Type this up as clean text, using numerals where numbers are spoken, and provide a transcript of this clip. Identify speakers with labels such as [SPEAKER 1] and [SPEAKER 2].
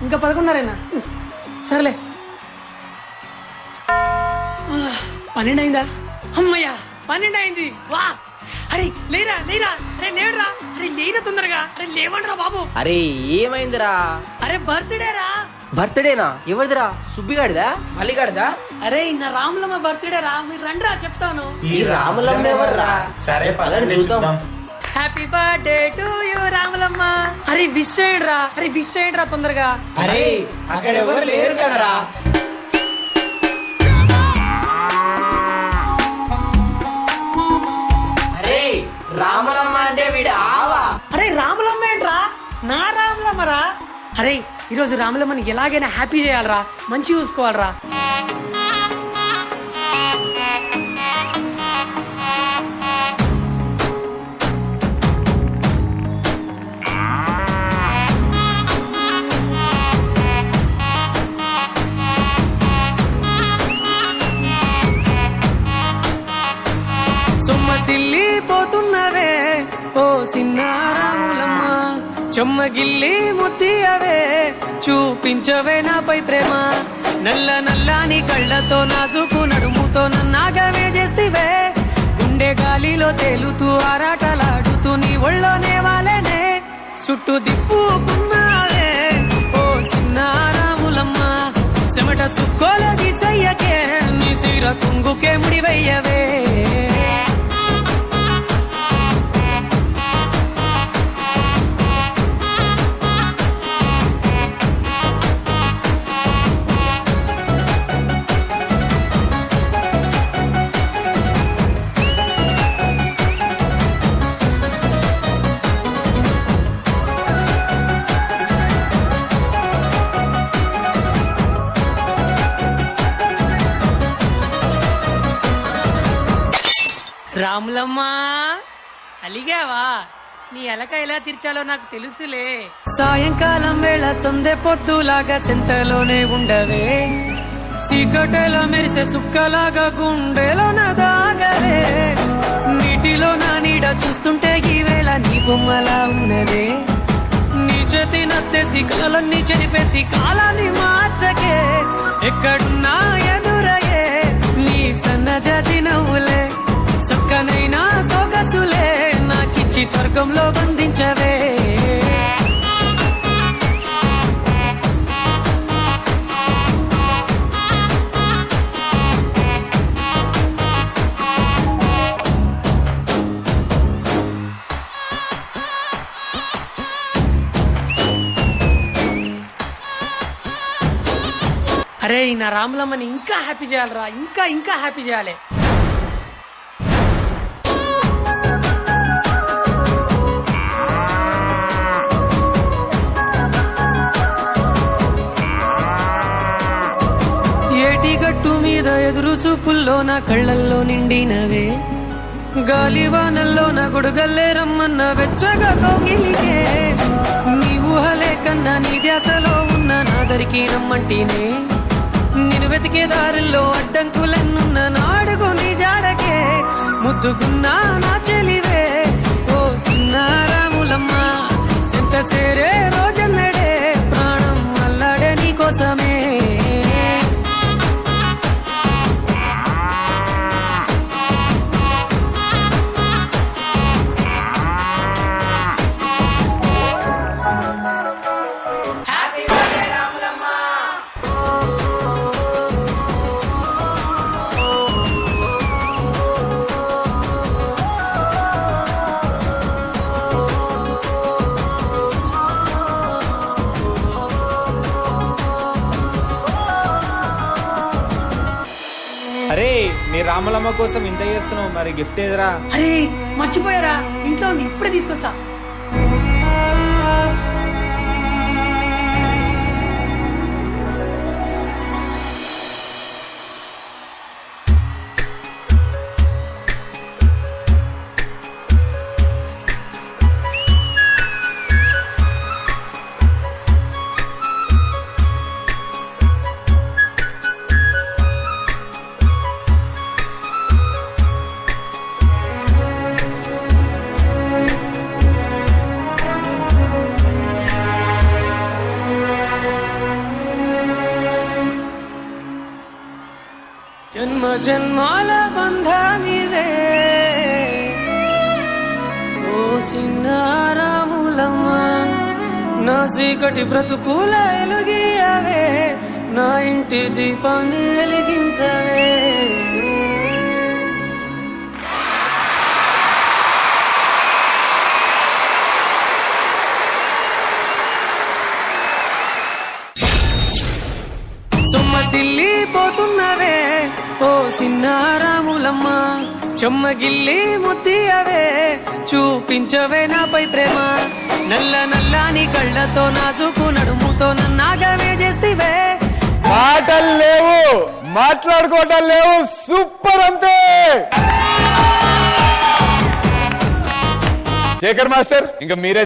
[SPEAKER 1] ఇంకా 11:30 సరేలే. 12 అయిందా? అమ్మయ్యా 12 అయింది. వా అరే లేరా లేరా, అరే లేడురా, అరే లేరా తొందరగా, అరే లేవండిరా బాబు.
[SPEAKER 2] అరే ఏమైందిరా?
[SPEAKER 1] అరే బర్త్డే రా.
[SPEAKER 2] బర్త్డేనా? ఎవరిదిరా? సుబ్బిగాడిదా?
[SPEAKER 3] మల్లిగాడిదా?
[SPEAKER 1] అరే నా రాములమ్మ బర్త్డే రా, మీరు రండిరా చెప్తాను.
[SPEAKER 2] ఈ రాములమ్మ ఎవర్రా?
[SPEAKER 4] సరే పదండి చూద్దాం.
[SPEAKER 1] Happy birthday to you Ramulamma. అరే విష్ చేయండి రా, అరే విష్ చేయండి రా తొందరగా.
[SPEAKER 3] అరే అక్కడ ఎవరు లేరు కదరా. అరే రాములమ్మ అంటే వీడు ఆవా.
[SPEAKER 1] అరే రాములమ్మ ఏంట్రా? నా రాములమ్మరా. అరే ఈరోజు రాములమ్మని ఎలాగైనా హ్యాపీ చేయాలరా, మంచి చూసుకోవాలరా. సొమ్మసిల్లి పోతున్నవే ఓ చిన్న రాములమ్మ, చెమ్మగిల్లి ముద్దియవే చూపించవే నాపై ప్రేమ. నల్ల నల్లాని కళ్ళతో నాజుకు నడుముతో నన్నాగవే చేస్తివే, గుండె గాలిలో తేలుతూ ఆరాటలాడుతూ నీ ఒళ్ళోనే వాలేనే, చుట్టూ దిప్పుకున్నావే ఓ చిన్న రాములమ్మ. చెమట సుక్కోలో దిశయ్యకే నీ చీర కుంగుకే ముడివయ్యవే. రాములమ్మ అలిగావా? నీ ఎలక ఎలా తీర్చాలో నాకు తెలుసులే. సాయంకాలం వేళ సందె పొద్దులాగా సెంతలోనే ఉండవే, చీకటిలో మెరిసే సుక్కలాగా గుండెలోన దాగవే. నీటిలో నా నీడ చూస్తుంటే ఈ వేళ నీ బొమ్మలా ఉన్నదే, నీ చేతి నత్తేసి కలలన్నీ చెరిపేసి కాలాన్ని మార్చకే. ఎక్కడున్నా ఎదురయ్యే నీ సన్నజాతి నవ్వులే, సక్కనైనా సొగసులే నాకిచ్చి స్వర్గంలో బంధించవే. అరే నా రాములమ్మని ఇంకా హ్యాపీ చేయాలరా, ఇంకా ఇంకా హ్యాపీ చేయాలి. ఏటి గట్టు మీద ఎదురు చూపుల్లో నా కళ్ళల్లో నిండినవే, గాలివానల్లో నా గొడుగల్లే రమ్మన్న వెచ్చగా కౌగిలికే. నీ ఊహలే కన్నా నీ ధ్యాసలో ఉన్న నాదరికి రమ్మంటేనే, నేను వెతికే దారుల్లో అడ్డంకులన్నున్న నాడుగు నీ జాడకే. ముద్దుకున్నా నా చెలివే ఓ చిన్న రాములమ్మ, సింత సేరే రోజన్నడే ప్రాణం అల్లాడే నీ కోసమే.
[SPEAKER 4] అరే నీ రాములమ్మ కోసం ఇంత చేస్తున్నావు, మరి గిఫ్ట్ ఏదిరా?
[SPEAKER 1] అరే మర్చిపోయారా, ఇంట్లో ఉంది, ఇప్పుడే తీసుకొస్తా. జన్మాల బంధానివే ఓ సిన్నారాములమ్మ నా చీకటి బ్రతుకుల ఎలుగియవే నా ఇంటి దీపాన్ని వెలిగించవే సొమ్మసిల్లిపోతున్నవే ఓ సిన్నారాములమ్మ చెమ్మగిల్లి ముద్దియవే చూపించవే నాపై ప్రేమ నల్ల నల్లాని కళ్ళతో నాజుకు నడుముతో నన్నాగవే చేస్తివే
[SPEAKER 5] మాటలు లేవు, మాట్లాడుకోవటం లేవు, సూపర్ అంతే. శేఖర్ మాస్టర్ ఇంకా మీరే